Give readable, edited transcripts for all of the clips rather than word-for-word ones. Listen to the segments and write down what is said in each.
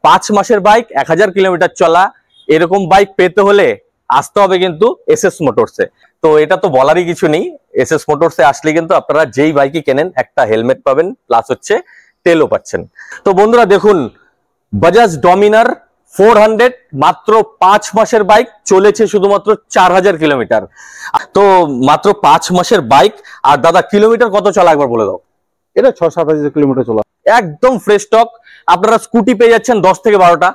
5 মাসের bike 1000 kilometre চলা এরকম বাইক পেতে হলে আসতে হবে কিন্তু এসএস মোটরসে। তো এটা তো বলারই কিছু নেই, এসএস মোটরসে আসলে কিন্তু আপনারা যেই বাইকই কেনেন একটা হেলমেট পাবেন, প্লাস হচ্ছে তেলও পাচ্ছেন। তো বন্ধুরা দেখুন, বাজাজ ডমিনার 400 মাত্র 5 মাসের বাইক, চলেছে শুধুমাত্র 4000 কিলোমিটার। তো মাত্র 5 মাসের বাইক। আর দাদা কিলোমিটার কত চলা একবার বলে দাও। এটা 6-7 হাজার কিলোমিটার চলা, একদম ফ্রেশ স্টক। আপনারা স্কুটি পেয়ে যাচ্ছেন 10 থেকে 12টা,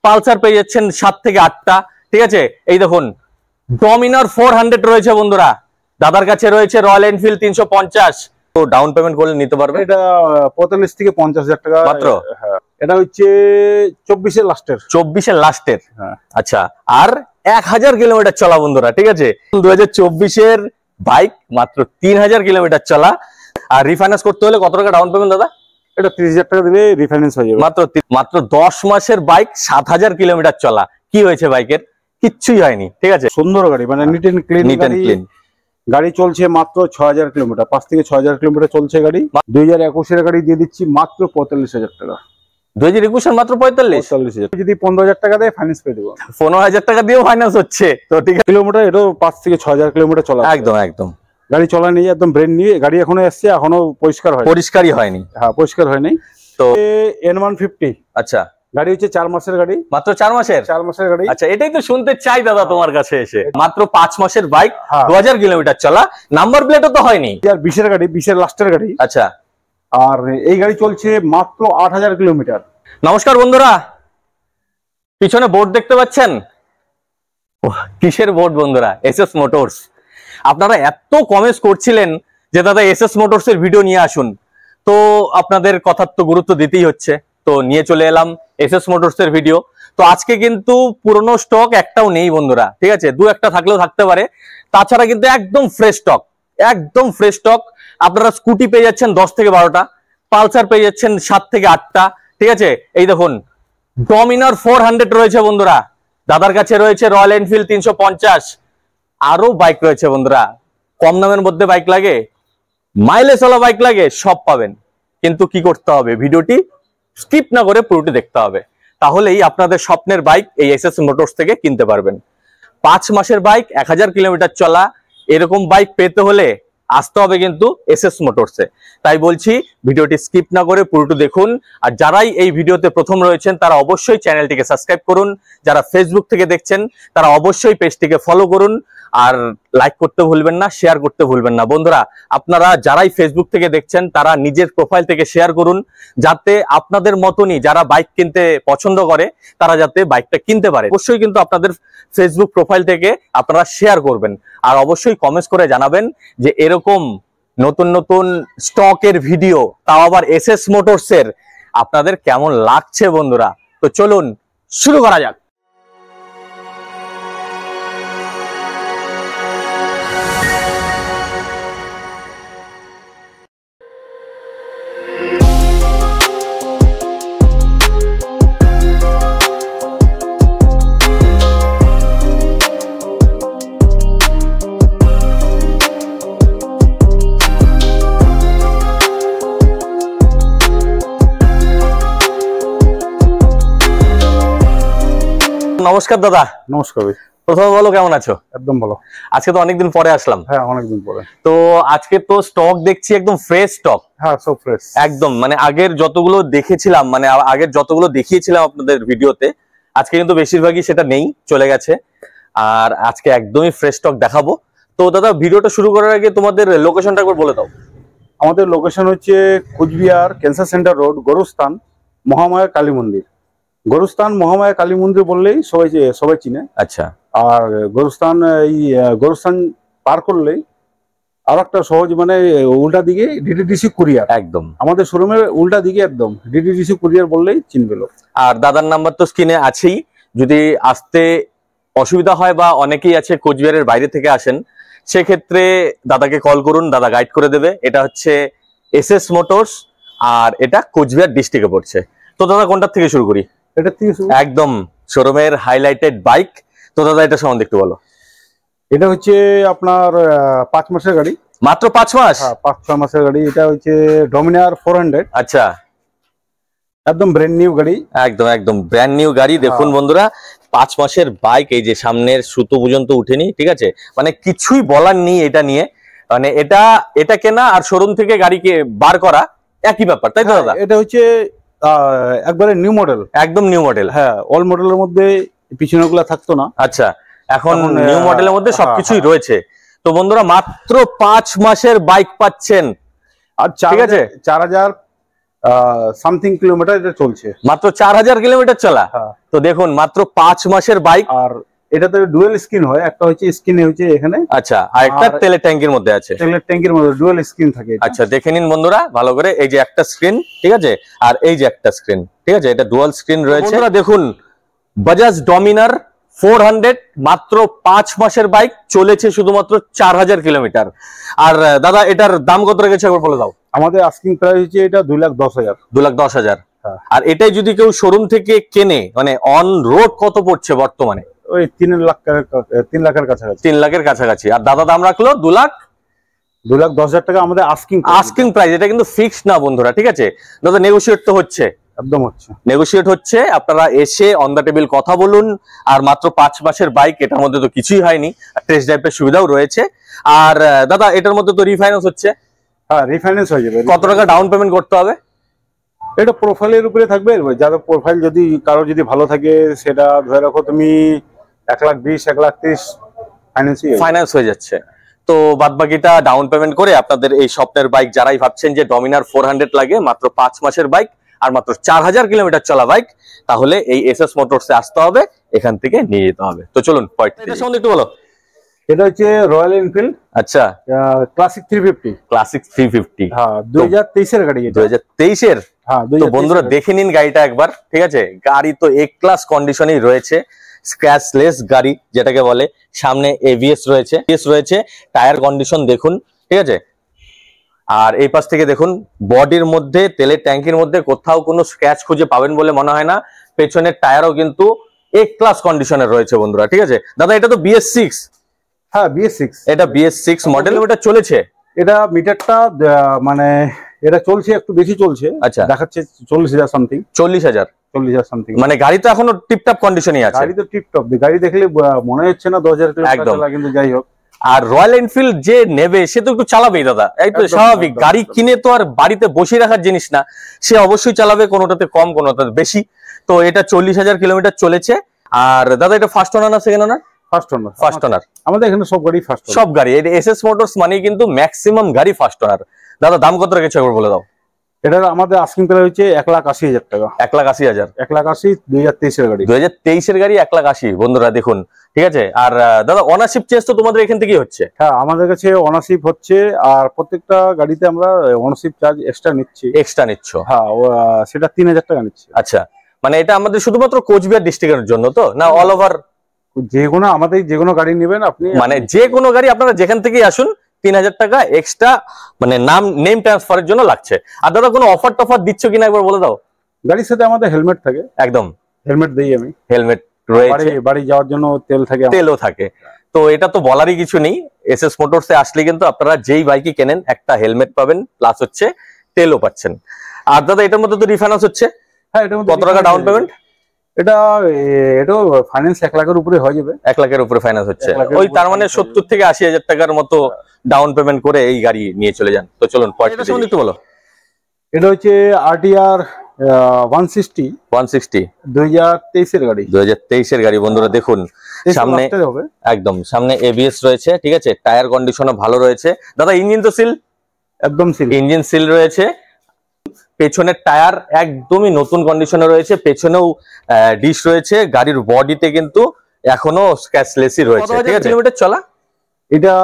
পালসার পেয়ে যাচ্ছেন 7 থেকে 8টা, ঠিক আছে। এই দেখুন ডমিনার 400 রয়েছে বন্ধুরা, দাদার কাছে রয়েছে রয়্যাল এনফিল্ড 350। তো ডাউন পেমেন্ট করলে নিতে পারবে। এটা 45 থেকে 50 হাজার টাকা মাত্র। হ্যাঁ, এটা হচ্ছে 24-এর লাস্টের। 24-এর লাস্টের, হ্যাঁ। আচ্ছা, আর 1000 কিলোমিটার চলা বন্ধুরা, ঠিক আছে। 2024-এর বাইক, মাত্র 3000 কিলোমিটার চলা। আর রিফাইন্যান্স করতে হলে কত টাকা ডাউন পেমেন্ট দাদা? এটা 30,000 টাকা দিলে রিফাইন্যান্স হয়ে যাবে। মাত্র 10 মাসের বাইক, 7000 কিলোমিটার চলা। কি হয়েছে বাইকের? কিচ্ছুই হয়নি, ঠিক আছে। সুন্দর গাড়ি, মানে নিট এন্ড ক্লিন। গাড়ি চলছে মাত্র 6000 কিলোমিটার, 5 থেকে 6000 কিলোমিটার চলছে গাড়ি। 2021-এর গাড়ি দিয়ে দিচ্ছি মাত্র 45,000 টাকা। 2021-এর মাত্র 45,000। যদি 15,000 টাকা দেয় ফাইন্যান্স পেয়ে দেবো। 15,000 টাকা দিয়েও ফাইন্যান্স হচ্ছে, তো ঠিক আছে। কিলোমিটার এটাও 5 থেকে 6000 কিলোমিটার চলা। একদম একদম গাড়ি চলা নেই, একদম ব্রেন নিয়ে গাড়ি এখনো এসছে, এখনো পরিষ্কারই হয়নি। হ্যাঁ, পরিষ্কার হয়নি। তো N150, আচ্ছা, গাড়ি হচ্ছে 4 মাসের গাড়ি। মাত্র 4 মাসের? 4 মাসের গাড়ি। আচ্ছা, এটাই তো শুনতে চাই দাদা তোমার কাছে এসে। মাত্র 5 মাসের বাইক, হ্যাঁ। 2000 কিলোমিটার চলা, নাম্বার প্লেটও তো হয়নি। 2020-এর গাড়ি, 20-এর লাস্টের গাড়ি। আচ্ছা, আর এই গাড়ি চলছে মাত্র 8000 কিলোমিটার। নমস্কার বন্ধুরা, পিছনে বোর্ড দেখতে পাচ্ছেন? কিসের বোর্ড বন্ধুরা? SS motors. আপনারা এত কমেন্টস করছিলেন যে দাদা এসএস মোটরস এর ভিডিও নিয়ে আসুন, তো আপনাদের কথার তো গুরুত্ব দিতেই হচ্ছে, তো নিয়ে চলে এলাম এসএস মোটরস এর ভিডিও। তো আজকে কিন্তু পুরনো স্টক একটাও নেই বন্ধুরা, ঠিক আছে। দু একটা থাকলেও থাকতে পারে, তাছাড়া কিন্তু একদম ফ্রেশ স্টক, একদম ফ্রেশ স্টক। আপনারা স্কুটি পেয়ে যাচ্ছেন 10 থেকে 12টা, পালসার পেয়ে যাচ্ছেন 7 থেকে 8টা, ঠিক আছে। এই দেখুন ডমিনার 400 রয়েছে বন্ধুরা, দাদার কাছে রয়েছে রয়্যাল এনফিল্ড 350। আরো বাইক রয়েছে বন্ধুরা, কম দামের মধ্যে বাইক লাগে, মাইলেজ ওয়ালা বাইক লাগে, সব পাবেন। কিন্তু কি করতে হবে? ভিডিওটি স্কিপ না করে পুরোটি দেখতে হবে, তাহলেই আপনাদের স্বপ্নের বাইক এই এসএস মোটরস থেকে কিনতে পারবেন। 5 মাসের বাইক, 1000 কিলোমিটার চলা এরকম বাইক পেতে হলে আসতে হবে কিন্তু এসএস মোটরসে। তাই বলছি ভিডিওটি স্কিপ না করে পুরোটি দেখুন। আর যারাই এই ভিডিওতে প্রথম রয়েছেন তারা অবশ্যই চ্যানেলটিকে সাবস্ক্রাইব করুন, যারা ফেসবুক থেকে দেখছেন তারা অবশ্যই পেজটিকে ফলো করুন, আর লাইক করতে ভুলবেন না, শেয়ার করতে ভুলবেন না। বন্ধুরা আপনারা যারাই ফেসবুক থেকে দেখছেন তারা নিজের প্রোফাইল থেকে শেয়ার করুন, যাতে আপনাদের মতনই যারা বাইক কিনতে পছন্দ করে তারা যাতে বাইকটা কিনতে পারে। অবশ্যই কিন্তু আপনাদের ফেসবুক প্রোফাইল থেকে আপনারা শেয়ার করবেন, আর অবশ্যই কমেন্টস করে জানাবেন যে এরকম নতুন নতুন স্টকের ভিডিও, তাও আবার এসএস মোটরসের, আপনাদের কেমন লাগছে বন্ধুরা। তো চলুন শুরু করা যাক। নমস্কার দাদা। নমস্কার ভাই। প্রথমে বলো কেমন আছো? একদম ভালো। আজকে তো অনেকদিন পরে আসলাম। হ্যাঁ, অনেকদিন পরে। তো আজকে তো স্টক দেখছি একদম ফ্রেশ স্টক। হ্যাঁ, সব ফ্রেশ একদম, মানে আগের যতগুলো দেখেছিলাম, মানে আগের যতগুলো দেখিয়েছিলাম আপনাদের ভিডিওতে, আজকে কিন্তু বেশিরভাগই সেটা নেই, চলে গেছে। আর আজকে একদমই ফ্রেশ স্টক দেখাবো। তো দাদা ভিডিওটা শুরু করার আগে তোমাদের লোকেশনটা একবার বলে দাও। আমাদের লোকেশন হচ্ছে Cooch Behar cancer centre road, Garusthan Mahamaya Kali মন্দির। গরুস্থান মহামায়া কালী মন্দির বললেই সবাই চিনে। আচ্ছা। আর গরুস্থান পার করলেই আর একটা সহজ, মানে উল্টা দিকে ডিটিডিসি কুরিয়ার। একদম আমাদের শোরুমের উল্টা দিকে একদম ডিটিডিসি কুরিয়ার বললেই চিনবে লোক। আর দাদার নাম্বার তো স্ক্রিনে আছেই, যদি আসতে অসুবিধা হয় বা অনেকেই আছে কোচবিহারের বাইরে থেকে আসেন, সেক্ষেত্রে দাদাকে কল করুন, দাদা গাইড করে দেবে। এটা হচ্ছে এসএস মোটরস, আর এটা কোচবিহার ডিস্ট্রিক্টে পড়ছে। তো দাদা কোনটার থেকে শুরু করি? এটা থেকে একদম শোরুমের হাইলাইটেড বাইক। তো দাদা এটা সম্বন্ধে একটু বলো। এটা হচ্ছে আপনার 5 মাসের গাড়ি। মাত্র 5 মাস? হ্যাঁ, 5-6 মাসের গাড়ি। এটা হচ্ছে ডমিনার 400। আচ্ছা। একদম ব্র্যান্ড নিউ গাড়ি। একদম একদম ব্র্যান্ড নিউ গাড়ি। দেখুন বন্ধুরা 5 মাসের বাইক, এই যে সামনের সুতো পর্যন্ত উঠেনি, ঠিক আছে, মানে কিছুই বলার নেই এটা নিয়ে। মানে এটা কেনা আর শোরুম থেকে গাড়িকে বার করা একই ব্যাপার, তাই তো দাদা? এটা হচ্ছে একবারে নিউ মডেল, একদম নিউ মডেল। হ্যাঁ ওল্ড মডেলের মধ্যে পিছনে গুলা থাকতো না। আচ্ছা, এখন নিউ মডেলের মধ্যে সবকিছুই রয়েছে। তো বন্ধুরা মাত্র 5 মাসের বাইক পাচ্ছেন, আর ঠিক আছে 4000 সামথিং কিলোমিটার এটা চলছে, মাত্র 4000 কিলোমিটার চলা। তো দেখুন মাত্র 5 মাসের বাইক। আর এটাতে ডুয়েল স্ক্রিন হয়, একটা হচ্ছে স্ক্রিনে হচ্ছে এখানে, আচ্ছা, আর একটা তেলের ট্যাঙ্কির মধ্যে আছে। তেলের ট্যাঙ্কির মধ্যে ডুয়েল স্ক্রিন থাকে। আচ্ছা দেখে নিন বন্ধুরা ভালো করে, এই যে একটা স্ক্রিন, ঠিক আছে, আর এই যে একটা স্ক্রিন, ঠিক আছে, এটা ডুয়াল স্ক্রিন রয়েছে। দেখুন বাজাজ ডমিনার 400 মাত্র 5 মাসের বাইক, চলেছে শুধুমাত্র 4000 কিলোমিটার। আর দাদা এটার দাম কত রেখেছে একবার বলে দাও। আমাদের আস্কিং প্রাইস হচ্ছে এটা 2,10,000। 2,10,000। আর এটাই যদি কেউ শোরুম থেকে কেনে, মানে অন রোড কত পড়ছে বর্তমানে? ওই 3 লাখের কাছাকাছি। 3 লাখের কাছাকাছি। আর দাদা দাম রাখলো 2,10,000 টাকা আমাদের আস্কিং প্রাইস। এটা কিন্তু ফিক্সড না বন্ধুরা, ঠিক আছে দাদা, নেগোশিয়েট তো হচ্ছে, একদম হচ্ছে, নেগোশিয়েট হচ্ছে। আপনারা এসে অন দা টেবিল কথা বলুন। আর মাত্র 5 মাসের বাইক, এটার মধ্যে তো কিছুই হয়নি, টেস্ট ড্রাইভের সুবিধাও রয়েছে। আর দাদা এটার মধ্যে তো রিফাইন্যান্স হচ্ছে। হ্যাঁ রিফাইন্যান্স হয়ে যাবে। কত টাকা ডাউন পেমেন্ট করতে হবে? এটা প্রোফাইলের উপরে থাকবে, যাদের প্রোফাইল যদি কারো যদি ভালো থাকে সেটা ধরে রাখো তুমি 1,20,000 1,30,000 ফাইন্যান্স হয়ে যাচ্ছে। তো বাদ বাকিটা ডাউন পেমেন্ট করে আপনাদের এই স্বপ্নের বাইক, যারাই ভাবছেন যে ডমিনার 400 লাগে, মাত্র 5 মাসের বাইক আর মাত্র 4000 কিলোমিটার চলা বাইক, তাহলে এই এসএস মোটরসে আসতে হবে, এখান থেকে নিয়ে যেতে হবে। তো চলুন এটা সম্বন্ধে একটু বলো। এটা হচ্ছে রয়্যাল এনফিল্ড, আচ্ছা, ক্লাসিক 350। ক্লাসিক 350, হ্যাঁ 2023 এর গাড়ি। 2023 এর। হ্যাঁ তো বন্ধুরা দেখে নিন গাড়িটা একবার, ঠিক আছে, গাড়ি তো এ ক্লাস কন্ডিশনেই রয়েছে, স্ক্র্যাচলেস গাড়ি যেটাকে বলে। সামনে এবিএস রয়েছে, টায়ার কন্ডিশন দেখুন, ঠিক আছে। আর এই পাশ থেকে দেখুন বডির মধ্যে, তেলের ট্যাঙ্কির মধ্যে কোথাও কোনো স্ক্র্যাচ খুঁজে পাবেন বলে মনে হয় না। পেছনের টায়ারও কিন্তু এ ক্লাস কন্ডিশনে রয়েছে বন্ধুরা, ঠিক আছে। দাদা এটা তো BS6। হ্যাঁ BS6, এটা BS6 মডেল। এটা চলেছে, এটা মিটারটা মানে এটা চলছে একটু বেশি চলছে। আচ্ছা, দেখাচ্ছে 40,000 সামথিং। 40,000 সামথিং। মানে গাড়ি তো এখনো টিপটপ কন্ডিশনই আছে। গাড়ি তো টিপটপ, গাড়ি দেখলে মনে হচ্ছে না 10,000 কিলোমিটার চলা, কিন্তু যাই হোক। আর রয়্যাল এনফিল্ড যে নেবে সে তো একটু চালাবেই দাদা, এই তো স্বাভাবিক। গাড়ি কিনে তো আর বাড়িতে বসে রাখার জিনিস না, সে অবশ্যই চালাবে, কোনোটাতে কম কোনোটাতে বেশি। তো এটা 40,000 কিলোমিটার চলেছে। আর দাদা এটা ফার্স্ট ওনার না সেকেন্ড ওনার? First owner. আমাদের এখানে সব গাড়ি ফার্স্ট, সব গাড়ি। এই এসএস মোটরস মানে কিন্তু ম্যাক্সিমাম গাড়ি ফার্স্ট ওনার। দাদা দাম কত রেখেছে একবার বলে দাও। এটা আমাদের আস্কিং প্রাইস হচ্ছে 1,80,000 টাকা। 1,80,000। 1,80,000 2023 এর গাড়ি। 2023 এর গাড়ি 1,80,000 বন্ধুরা দেখুন, ঠিক আছে। আর দাদা অনারশিপ চেঞ্জ তো তোমাদের এখান থেকেই হচ্ছে? হ্যাঁ আমাদের কাছে অনারশিপ হচ্ছে, আর প্রত্যেকটা গাড়িতে আমরা অনারশিপ চার্জ এক্সট্রা নিচ্ছ। হ্যাঁ সেটা 3,000 টাকা নিচ্ছে। আচ্ছা, মানে এটা আমাদের শুধুমাত্র কোচবিহার ডিস্ট্রিক্টের জন্য তো না অল ওভার? আমাদের যে কোনো গাড়ি নেবেন আপনি, মানে যে কোনো গাড়ি আপনারা যেখান থেকেই আসুন 3,000 টাকা এক্সট্রা মানে নেম ট্রান্সফারের জন্য লাগছে। আর দাদা কোনো অফার টফার দিচ্ছ কিনা একবার বলে দাও। গাড়ির সাথে আমাদের হেলমেট থাকে, একদম হেলমেট দেই আমি। হেলমেট রয়েছে, বাড়ি যাওয়ার জন্য তেলও থাকে। তো এটা তো বলারই কিছু নেই, এসএস মোটরসে আসলে কিন্তু আপনারা যেই বাইকই কেনেন একটা হেলমেট পাবেন, প্লাস হচ্ছে তেলও পাচ্ছেন। আর দাদা এটার মধ্যে তো রিফাইন্যান্স হচ্ছে। হ্যাঁ এটার মধ্যে কত টাকা ডাউন পেমেন্ট? এটা ফাইন্যান্স 1 লাখের উপরে হয়ে যাবে। 1 লাখের উপরে ফাইন্যান্স হচ্ছে, ওই তার মানে 70 থেকে 80,000 টাকার মতো ডাউন পেমেন্ট করে এই গাড়ি নিয়ে চলে যান। তো চলুন পয়সা সম্বন্ধে একটু বলো। এটা হচ্ছে RTR 160 2023 এর গাড়ি। 2023 এর গাড়ি বন্ধুরা দেখুন, সামনে একদম সামনে এবিএস রয়েছে, ঠিক আছে, টায়ার কন্ডিশনও ভালো রয়েছে। দাদা ইঞ্জিন তো সিল? একদম সিল, ইঞ্জিন সিল রয়েছে। পেছনের টায়ার একদমই নতুন কন্ডিশনে রয়েছে, পেছনেও ডিশ রয়েছে। গাড়ির বডিতে কিন্তু এখনো স্ক্র্যাচলেসই রয়েছে, ঠিক আছে। কিলোমিটার চলা এটা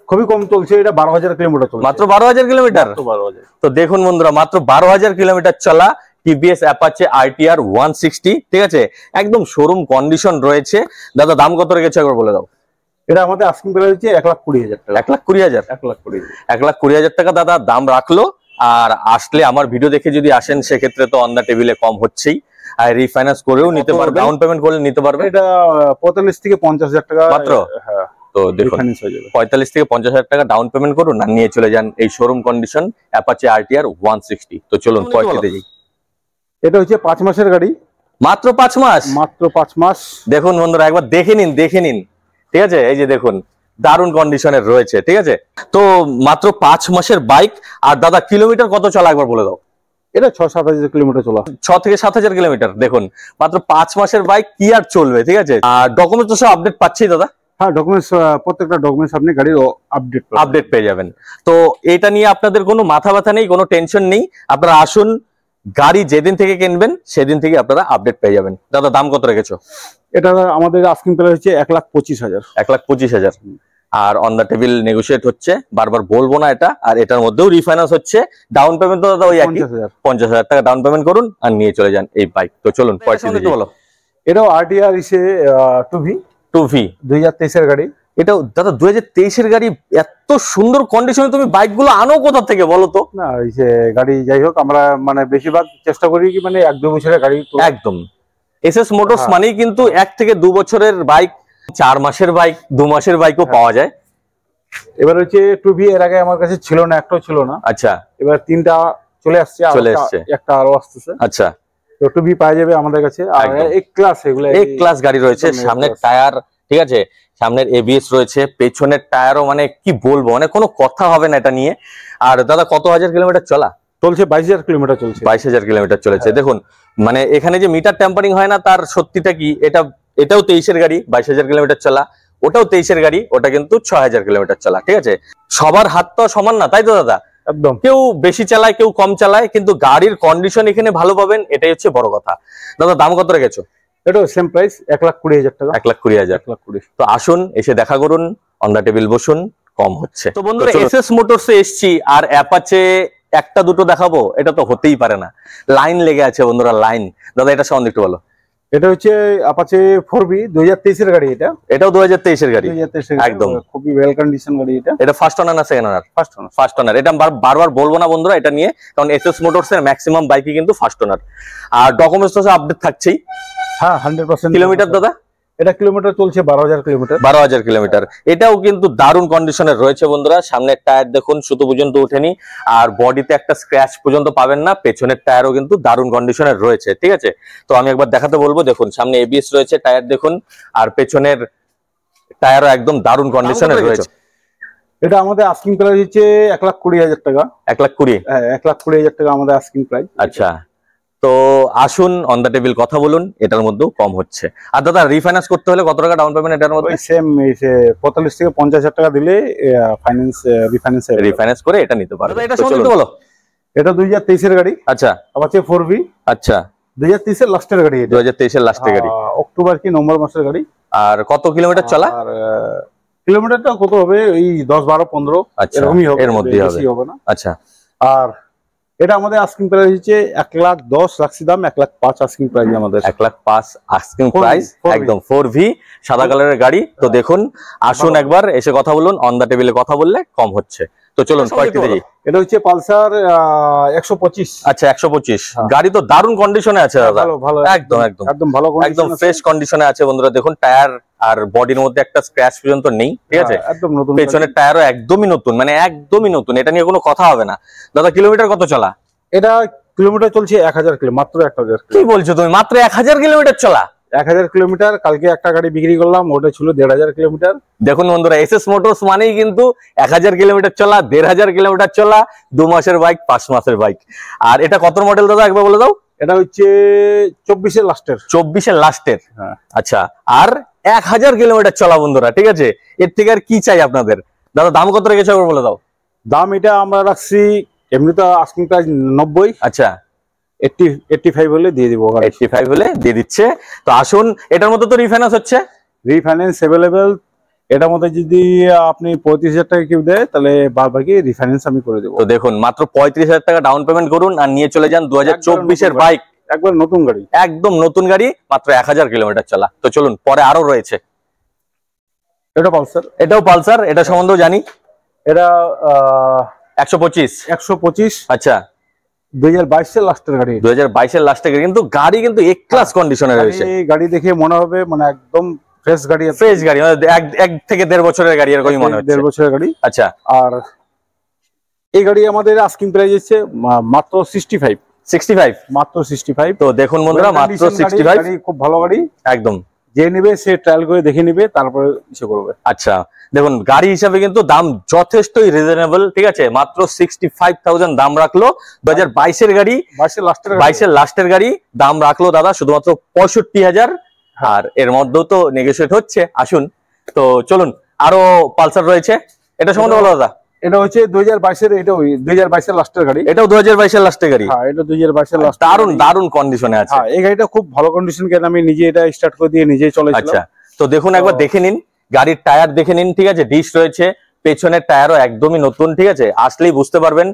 খুবই কম চলছে, এটা 12,000 কিলোমিটার চলছে। মাত্র 12,000 কিলোমিটার। তো দেখুন বন্ধুরা মাত্র 12,000 কিলোমিটার চলা টিভিএস অ্যাপাচে RTR 160, ঠিক আছে, একদম শোরুম কন্ডিশন রয়েছে। দাদা দাম কত রেখেছে একবার বলে দাও। এটা আমাদের আস্কিং প্রাইস হচ্ছে 1,20,000 টাকা। 1,20,000। 1,20,000 টাকা দাদা দাম রাখলো। আর আসলে আমার ভিডিও দেখে যদি আসেন সেক্ষেত্রে তো অন দা টেবিলে কম হচ্ছেই, আর রিফাইন্যান্স করেও নিতে পারবে, ডাউন পেমেন্ট করলে নিতে পারবে। এটা 45 থেকে 50,000 টাকা মাত্র। হ্যাঁ তো দেখুন 45 থেকে 50,000 টাকা ডাউন পেমেন্ট করুন আর নিয়ে চলে যান এই শোরুম কন্ডিশন অ্যাপাচে RTR 160। তো চলুন পয়সাতে যাই। এটা হচ্ছে 5 মাসের গাড়ি। মাত্র 5 মাস? মাত্র 5 মাস। দেখুন বন্ধুরা, একবার দেখে নিন, দেখে নিন। ঠিক আছে, এই যে দেখুন, দারুণ কন্ডিশনের রয়েছে। ঠিক আছে, তো মাত্র 5 মাসের বাইক। আর দাদা কিলোমিটার কত চলা একবার বলে দাও। এটা 6-7 হাজার কিলোমিটার চলা। 6 থেকে 7 হাজার কিলোমিটার। দেখুন মাত্র 5 মাসের বাইক, কি আর চলবে। ঠিক আছে, আর ডকুমেন্টস তো সব আপডেট পাচ্ছি দাদা। হ্যাঁ, ডকুমেন্টস, প্রত্যেকটা ডকুমেন্টস আপনি গাড়ির আপডেট পেয়ে যাবেন। তো এটা নিয়ে আপনাদের কোনো মাথা ব্যথা নেই, কোনো টেনশন নেই। আপনারা আসুন, গাড়ি যেদিন থেকে কিনবেন সেদিন থেকে আপনারা আপডেট পেয়ে যাবেন। দাদা দাম কত রেখেছো? এটা আমাদের আস্কিং প্রাইস হচ্ছে 1,25,000। 1,25,000। আর অন দা টেবিল নেগোশিয়েট হচ্ছে, বারবার বলবো না এটা। আর এটার মধ্যেও রিফাইন্যান্স হচ্ছে। ডাউন পেমেন্ট তো দাদা ওই একই 50,000 টাকা ডাউন পেমেন্ট করুন আর নিয়ে চলে যান এই বাইক। তো চলুন পয়সা বলো। এটাও আরটিআর ইসে 2V 2023 এর গাড়ি। এটাও দাদা 2023 এর গাড়ি। এত সুন্দর কন্ডিশনে তুমি বাইকগুলো আনো কোথা থেকে বলো তো? না, এই যে গাড়ি যাই হোক, আমরা মানে বেশিরভাগ চেষ্টা করি কি মানে 1-2 বছরের গাড়ি। একদম, এসএস মোটরস মানেই কিন্তু 1 থেকে 2 বছরের বাইক, 4 মাসের বাইক, 2 মাসের বাইকও পাওয়া যায়। এবার হচ্ছে 2V এর আগে আমার কাছে ছিল না, একটাও ছিল না। আচ্ছা, এবার 3টা চলে আসছে, একটা আরো আসতেছে। আচ্ছা, তো 2V পাওয়া যাবে আমাদের কাছে। আর এক ক্লাস, এগুলো এক ক্লাস গাড়ি রয়েছে। সামনের টায়ার, ঠিক আছে, সামনের এবিএস রয়েছে, পেছনের টায়ারও, মানে কি বলবো, মানে কোনো কথা হবে না এটা নিয়ে। আর দাদা কত হাজার কিলোমিটার চলা? চলছে 22,000 কিলোমিটার চলছে। 22,000 কিলোমিটার চলেছে। দেখুন মানে এখানে যে মিটার ট্যাম্পারিং হয় না তার সত্যিটা কি, এটাও 23 এর গাড়ি, 22,000 কিলোমিটার চলা। ওটাও 23 এর গাড়ি, ওটা কিন্তু 6,000 কিলোমিটার চলা। ঠিক আছে, সবার হাত তো সমান না, তাই তো দাদা? একদম, কেউ বেশি চালায়, কেউ কম চালায়, কিন্তু গাড়ির কন্ডিশন এখানে ভালো পাবেন, এটাই হচ্ছে বড় কথা। দাদা দাম কত রেখেছো? এটাও সেম প্রাইস, 1,20,000 টাকা। 1,20,000। 1,20,000। তো আসুন, এসে দেখা করুন, অন দা টেবিল বসুন, কম হচ্ছে। তো বন্ধুরা, এসএস মোটরসে এসছি আর অ্যাপাচে একটা দুটো দেখাবো, এটা তো হতেই পারে না। লাইন লেগে আছে বন্ধুরা, লাইন। দাদা এটা সম্বন্ধে একটু বলো। এটা হচ্ছে অ্যাপাচে 4V 2023 এর গাড়ি। এটাও 2023 এর গাড়ি। 2023 একদম খুবই ওয়েল কন্ডিশন গাড়ি। এটা ফার্স্ট ওনার না সেকেন্ড ওনার? First owner. এটা বারবার বলবো না বন্ধুরা এটা নিয়ে, কারণ এসএস মোটরস এর ম্যাক্সিমাম বাইকই কিন্তু ফার্স্ট ওনার। আর ডকুমেন্টস তো আপডেট থাকছেই। হ্যাঁ, 100%। কিলোমিটার দাদা? এটা কিলোমিটার চলছে 12,000 কিলোমিটার। 12,000 কিলোমিটার। এটাও কিন্তু দারুণ কন্ডিশনের রয়েছে বন্ধুরা। সামনের টায়ার দেখুন, সুতো পর্যন্ত ওঠেনি, আর বডিতে একটা স্ক্র্যাচ পর্যন্ত পাবেন না। পেছনের টায়ারও কিন্তু দারুণ কন্ডিশনের রয়েছে। ঠিক আছে, তো আমি একবার দেখাতে বলবো। দেখুন সামনে এবিএস রয়েছে, টায়ার দেখুন, আর পেছনের টায়ারও একদম দারুণ কন্ডিশনের রয়েছে। এটা আমাদের আস্কিং প্রাইস হচ্ছে 1,20,000 টাকা। 1,20,000? হ্যাঁ, 1,20,000 টাকা আমাদের আস্কিং প্রাইস। আচ্ছা, তো আসুন, অন দা টেবিল কথা বলুন, এটার মধ্যেও কম হচ্ছে। আর দাদা রিফাইন্যান্স করতে হলে কত টাকা ডাউন পেমেন্ট এটার মধ্যে? সেম 45 থেকে 50,000 টাকা দিলে রিফাইন্যান্স করে এটা নিতে পারবে। এটা সম্বন্ধে বলো। এটা 2023 এর গাড়ি। আচ্ছা, আপাচে 4V। আচ্ছা, 2023 এর লাস্টের গাড়ি। 2023 এর লাস্টের গাড়ি, অক্টোবর কি নভেম্বর মাসের গাড়ি। আর কত কিলোমিটার চলা? আর কিলোমিটারটা কত হবে, এই 10, 12, 15 এরকমই হবে, এর মধ্যেই হবে না। আচ্ছা, আর এটা আমাদের আস্কিং প্রাইস হচ্ছে 1,10,000 রাখছি দাম। 1,05,000 আস্কিং প্রাইস আমাদের। 1,05,000 আস্কিং প্রাইস, একদম 4V সাদা কালারের গাড়ি। তো দেখুন, আসুন একবার এসে কথা বলুন, অন দা টেবিলে কথা বললে কম হচ্ছে। তো চলুন কয়েকটি দেখি। এটা হচ্ছে পালসার 125। আচ্ছা, 125। গাড়ি তো দারুণ কন্ডিশনে আছে দাদা। ভালো, একদম একদম একদম ভালো, একদম ফ্রেশ কন্ডিশনে আছে বন্ধুরা। দেখুন টায়ার আর বডির মধ্যে একটা স্ক্র্যাচ পর্যন্ত নেই। ঠিক আছে, একদম নতুন। পেছনের টায়ারও একদমই নতুন, মানে একদমই নতুন। এটা নিয়ে কোনো কথা হবে না। দাদা কিলোমিটার কত চলা? এটা কিলোমিটার চলছে 1,000 কিলোমিটার, মাত্র 1,000। কি বলছো তুমি? মাত্র 1,000 কিলোমিটার চলা? 1,000 কিলোমিটার। কালকে একটা গাড়ি বিক্রি করলাম, ওটা ছিল 1,500 কিলোমিটার। দেখুন বন্ধুরা, এসএস মোটরস মানেই কিন্তু 1,000 কিলোমিটার চলা, 1,500 কিলোমিটার চলা, 2 মাসের বাইক, 5 মাসের বাইক। আর এটা কত মডেল দাদা একবার বলে দাও? এটা হচ্ছে 24 এর লাস্টের। 24 এর লাস্টের। হ্যাঁ। আচ্ছা, আর 1,000 কিলোমিটার চলা বন্ধুরা। ঠিক আছে, এর থেকে আর কি চাই আপনাদের? দাদা দাম কত রেখেছে একবার বলে দাও। দাম এটা আমরা রাখছি, এমনি তো আস্কিং প্রাইস 90। আচ্ছা, 85 হলে দিয়ে দিব। 85 হলে দিয়ে দিচ্ছে। তো আসুন, এটার মধ্যে তো রিফাইন্যান্স হচ্ছে? Refinance available. এটার মধ্যে যদি আপনি 35,000 টাকা কেউ দেয়, তাহলে বাদ বাকি রিফাইন্যান্স আমি করে দেবো। তো দেখুন, মাত্র 35,000 টাকা ডাউন পেমেন্ট করুন আর নিয়ে চলে যান 2024 এর বাইক। একবার নতুন গাড়ি, একদম নতুন গাড়ি, মাত্র 1,000 কিলোমিটার চলা। তো চলুন, পরে আরো রয়েছে। এটা পালসার। এটাও পালসার, এটা সম্বন্ধেও জানি। এটা 125। আচ্ছা, 2022 এর লাস্টের গাড়ি। 2022 এর লাস্টের গাড়ি, কিন্তু গাড়ি কিন্তু এক ক্লাস কন্ডিশনে রয়েছে। এই গাড়ি দেখে মনে হবে মানে একদম ফ্রেশ গাড়ি। ফ্রেশ গাড়ি, মানে 1 থেকে 1.5 বছরের গাড়ি এরকমই মনে হচ্ছে। 1.5 বছরের গাড়ি। আচ্ছা, আর এই গাড়ি আমাদের আস্কিং প্রাইস হচ্ছে মাত্র 65। 65 মাত্র 65। তো দেখুন বন্ধুরা মাত্র 65, খুব ভালো গাড়ি, একদম। যে নেবে সে ট্রায়াল করে দেখে নিবে, তারপরে ইসে করবে। আচ্ছা দেখুন গাড়ি হিসাবে কিন্তু দাম যথেষ্টই রিজনেবল, ঠিক আছে, মাত্র 65,000 দাম রাখলো। 2022 এর গাড়ি, 22 লাস্টের গাড়ি, দাম রাখলো দাদা শুধুমাত্র 65,000। আর এর মধ্যেও তো নেগোশিয়েট হচ্ছে। আসুন তো চলুন, আরো পালসার রয়েছে, এটা সম্বন্ধে বলো দাদা। এটা হচ্ছে 2022 এর, এটা 2022 এর লাস্টের গাড়ি। এটাও 2022 এর লাস্টের গাড়ি। হ্যাঁ, এটা 2022 এর লাস্ট। দারুন কন্ডিশনে আছে। হ্যাঁ, এই গাড়িটা খুব ভালো কন্ডিশন, কেন আমি নিজে এটা স্টার্ট করে দিয়ে নিজেই চলেছিলাম। আচ্ছা তো দেখুন একবার দেখে নিন, গাড়ির টায়ার দেখে নিন, ঠিক আছে, ডিশ রয়েছে, পেছনের টায়ারও একদমই নতুন, ঠিক আছে, আসলেই বুঝতে পারবেন।